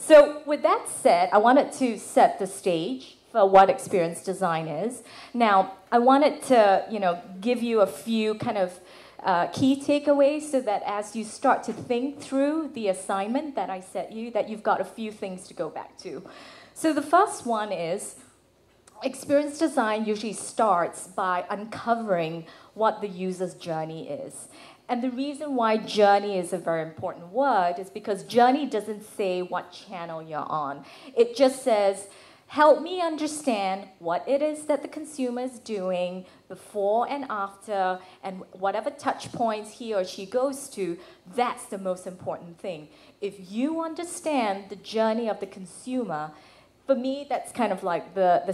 So with that said, I wanted to set the stage for what experience design is. Now, I wanted to, give you a few kind of key takeaways so that as you start to think through the assignment that I set you, that you've got a few things to go back to. So the first one is, experience design usually starts by uncovering what the user's journey is. And the reason why journey is a very important word is because journey doesn't say what channel you're on. It just says, help me understand what it is that the consumer is doing before and after, and whatever touch points he or she goes to, that's the most important thing. If you understand the journey of the consumer, for me, that's kind of like the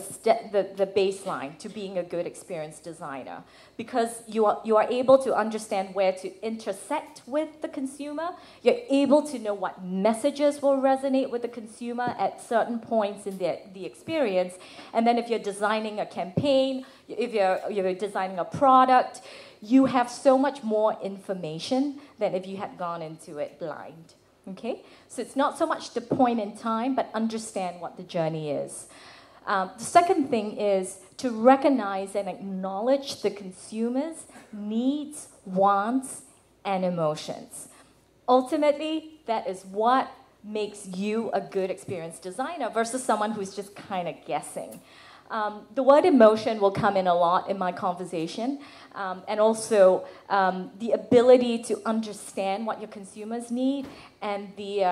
baseline to being a good experience designer, because you are able to understand where to intersect with the consumer. You're able to know what messages will resonate with the consumer at certain points in the experience. And then if you're designing a campaign, if you're designing a product, you have so much more information than if you had gone into it blind. Okay, so it's not so much the point in time, but understand what the journey is. The second thing is to recognize and acknowledge the consumer's needs, wants, and emotions. Ultimately, that is what makes you a good experience designer versus someone who's just kind of guessing. The word emotion will come in a lot in my conversation, and also the ability to understand what your consumers need, and the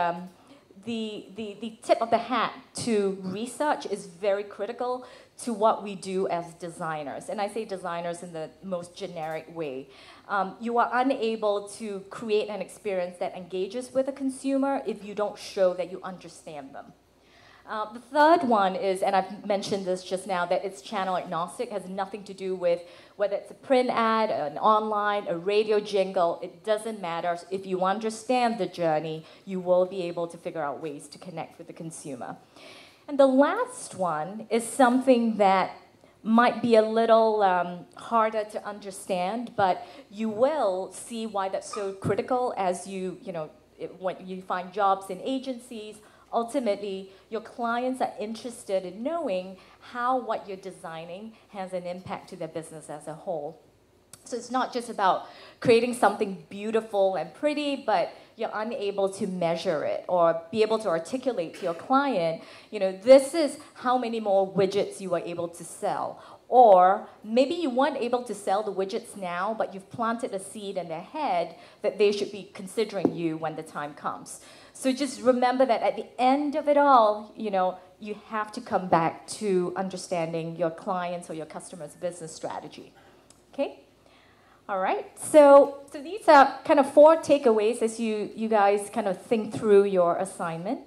tip of the hat to research is very critical to what we do as designers. And I say designers in the most generic way. You are unable to create an experience that engages with a consumer if you don't show that you understand them. The third one is, and I've mentioned this just now, that it's channel agnostic, has nothing to do with whether it's a print ad, an online, a radio jingle. It doesn't matter. If you understand the journey, you will be able to figure out ways to connect with the consumer. And the last one is something that might be a little harder to understand, but you will see why that's so critical as when you find jobs in agencies. Ultimately, your clients are interested in knowing how what you're designing has an impact to their business as a whole. So it's not just about creating something beautiful and pretty, but you're unable to measure it or be able to articulate to your client, this is how many more widgets you are able to sell. Or maybe you weren't able to sell the widgets now, but you've planted a seed in their head that they should be considering you when the time comes. So just remember that at the end of it all, you have to come back to understanding your clients or your customer's business strategy. Okay? All right. So these are kind of 4 takeaways as you guys kind of think through your assignment.